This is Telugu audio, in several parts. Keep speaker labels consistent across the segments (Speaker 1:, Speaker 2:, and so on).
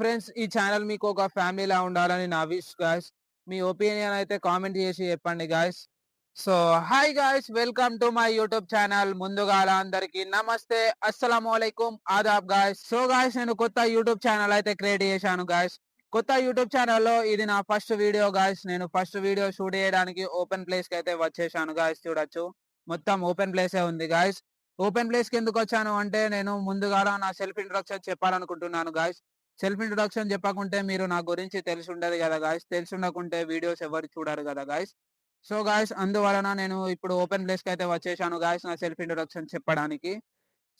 Speaker 1: ఫ్రెండ్స్ ఈ ఛానల్ మీకు ఒక ఫ్యామిలీలా ఉండాలని నా విష్ గాయ్స్. మీ ఒపీనియన్ అయితే కామెంట్ చేసి చెప్పండి guys. So hi guys, welcome to my YouTube channel. ముందుగాల అందరికి నమస్తే, అస్సలాముఅలైకుం, ఆదాబ్ గాయ్స్. సో గాయ్స్, నేను కొత్త యూట్యూబ్ ఛానల్ అయితే క్రియేట్ చేశాను గాయ్స్. కొత్త యూట్యూబ్ ఛానల్లో ఇది నా ఫస్ట్ వీడియో గాయ్స్. నేను ఫస్ట్ వీడియో షూట్ చేయడానికి ఓపెన్ ప్లేస్ కి అయితే వచ్చేసాను గాయ్స్. చూడొచ్చు, మొత్తం ఓపెన్ ప్లేసే ఉంది గాయ్స్. ఓపెన్ ప్లేస్ కి ఎందుకు వచ్చాను అంటే, నేను ముందుగాల నా సెల్ఫ్ ఇంట్రొడక్షన్ చెప్పాలనుకుంటున్నాను గాయ్స్. సెల్ఫ్ ఇంట్రొడక్షన్ చెప్పకుంటే మీరు నా గురించి తెలిసి ఉండదు కదా గాయ్స్. తెలిసి ఉండకుంటే వీడియోస్ ఎవరు చూడరు కదా గాయ్స్. సో గాయ్స్, అందువలన నేను ఇప్పుడు ఓపెన్ ప్లేస్ కి అయితే వచ్చేసాను గాయ్స్ నా సెల్ఫ్ ఇంట్రొడక్షన్ చెప్పడానికి.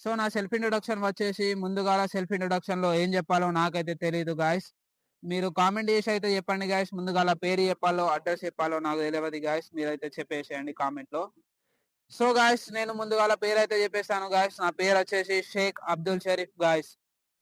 Speaker 1: సో నా సెల్ఫ్ ఇంట్రొడక్షన్ వచ్చేసి, ముందుగా సెల్ఫ్ ఇంట్రొడక్షన్ లో ఏం చెప్పాలో నాకైతే తెలియదు గాయ్స్. మీరు కామెంట్ చేసి అయితే చెప్పండి గాయ్స్. ముందుగా పేరు చెప్పాలో అడ్రస్ చెప్పాలో నాకు తెలియదు గాయ్స్. మీరైతే చెప్పేసేయండి కామెంట్ లో. సో గాయ్స్, నేను ముందుగా పేరు అయితే చెప్పేస్తాను గాయ్స్. నా పేరు వచ్చేసి Shaik Abdul Sharif guys.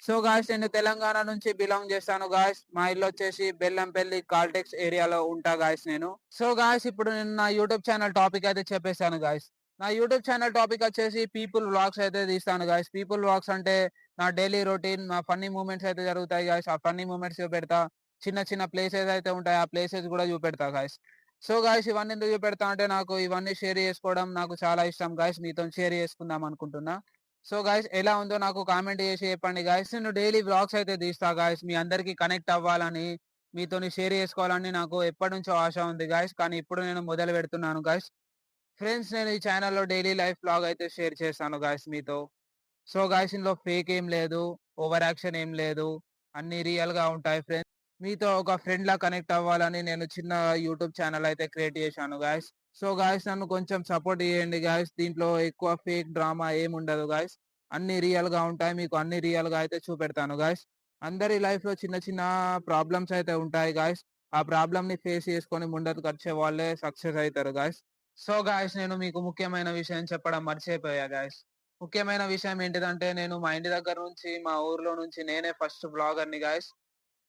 Speaker 1: So guys, నేను తెలంగాణ నుంచి బిలాంగ్ చేస్తాను గాయ్స్. మా ఇల్లు వచ్చేసి బెల్లంపల్లి కాల్టెక్స్ ఏరియాలో ఉంటా గాయ్స్ నేను. సో గాయ్స్, ఇప్పుడు నేను నా యూట్యూబ్ ఛానల్ టాపిక్ అయితే చెప్పేశాను గాయ్స్. నా యూట్యూబ్ ఛానల్ టాపిక్ వచ్చేసి పీపుల్ వ్లాగ్స్ అయితే తీస్తాను గాయ్స్. పీపుల్ వ్లాగ్స్ అంటే నా డైలీ రొటీన్, నా ఫన్నీ మూమెంట్స్ అయితే జరుగుతాయి గాయ్స్. ఆ ఫన్నీ మూమెంట్స్ చూపెడతా. చిన్న చిన్న ప్లేసెస్ అయితే ఉంటాయి, ఆ ప్లేసెస్ కూడా చూపెడతా గాయ్స్. సో గాయ్స్, ఇవన్నీ ఎందుకు చూపెడతా అంటే, నాకు ఇవన్నీ షేర్ చేసుకోవడం నాకు చాలా ఇష్టం గాయ్స్. మీతో షేర్ చేసుకుందాం అనుకుంటున్నా. సో గాయ్స్, ఎలా ఉందో నాకు కామెంట్ చేసి చెప్పండి గాయ్స్. నేను డైలీ వ్లాగ్స్ అయితే తీస్తా గాయ్స్. మీ అందరికి కనెక్ట్ అవ్వాలని, మీతోని షేర్ చేసుకోవాలని నాకు ఎప్పటి నుంచో ఆశ ఉంది గాయ్స్. కానీ ఇప్పుడు నేను మొదలు పెడుతున్నాను గాయ్స్. ఫ్రెండ్స్, నేను ఈ ఛానల్లో డైలీ లైఫ్ వ్లాగ్ అయితే షేర్ చేస్తాను గాయ్స్ మీతో. సో గాయ్స్, ఇందులో ఫేక్ ఏం లేదు, ఓవర్ యాక్షన్ ఏం లేదు, అన్ని రియల్ గా ఉంటాయి ఫ్రెండ్స్. మీతో ఒక ఫ్రెండ్ లా కనెక్ట్ అవ్వాలని నేను చిన్న యూట్యూబ్ ఛానల్ అయితే క్రియేట్ చేశాను గాయ్స్. సో గాయ్స్, నన్ను కొంచెం సపోర్ట్ చేయండి గాయ్స్. దీంట్లో ఎక్కువ ఫేక్ డ్రామా ఏం ఉండదు గాయ్స్. అన్ని రియల్ గా ఉంటాయి, మీకు అన్ని రియల్ గా అయితే చూపెడతాను గాయ్స్. అందరి లైఫ్ లో చిన్న చిన్న ప్రాబ్లమ్స్ అయితే ఉంటాయి గాయ్స్. ఆ ప్రాబ్లమ్ ని ఫేస్ చేసుకొని ముందరకు వచ్చే వాళ్ళే సక్సెస్ అవుతారు గాయ్స్. సో గాయ్స్, నేను మీకు ముఖ్యమైన విషయం చెప్పడం మర్చిపోయా గాయ్స్. ముఖ్యమైన విషయం ఏంటిదంటే, నేను మా ఇంటి దగ్గర నుంచి, మా ఊర్లో నుంచి నేనే ఫస్ట్ బ్లాగర్ ని గాయ్స్.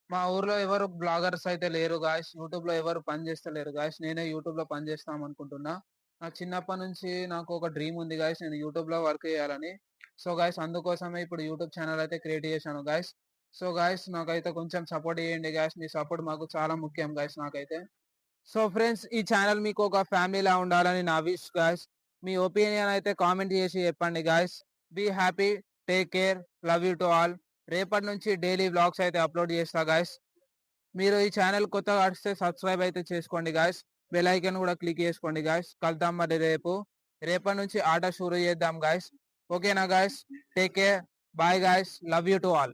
Speaker 1: మా ఊర్లో ఎవరు బ్లాగర్స్ అయితే లేరు గాయ్స్. యూట్యూబ్ లో ఎవరు పని చేస్తలేరు గాయ్స్. నేనే యూట్యూబ్ లో పని చేస్తాం అనుకుంటున్నా. నాకు చిన్నప్పటి నుంచి నాకు ఒక డ్రీమ్ ఉంది గాయ్స్, నేను యూట్యూబ్ లో వర్క్ చేయాలని. సో గాయ్స్, అందుకోసమే ఇప్పుడు యూట్యూబ్ ఛానల్ అయితే క్రియేట్ చేశాను గాయ్స్. సో గాయ్స్, నాకైతే కొంచెం సపోర్ట్ చేయండి గాయ్స్. మీ సపోర్ట్ మాకు చాలా ముఖ్యం గాయ్స్ నాకైతే. సో ఫ్రెండ్స్, ఈ ఛానల్ మీకు ఒక ఫ్యామిలీలా ఉండాలని నా విష్ గాయ్స్. మీ ఒపీనియన్ అయితే కామెంట్ చేసి చెప్పండి guys. Be happy, take care, love you to all. రేపటి నుంచి డైలీ వ్లాగ్స్ అయితే అప్లోడ్ చేస్తా గాయ్స్. మీరు ఈ ఛానల్ కొత్తగా వస్తే సబ్స్క్రైబ్ అయితే చేసుకోండి గాయ్స్. బెల్ ఐకాన్ కూడా క్లిక్ చేసుకోండి గాయ్స్. కలుద్దాం మరి రేపు. రేపటి నుంచి ఆట షురూ చేద్దాం గాయ్స్. ఓకేనా guys? Take care, bye guys, love you to all.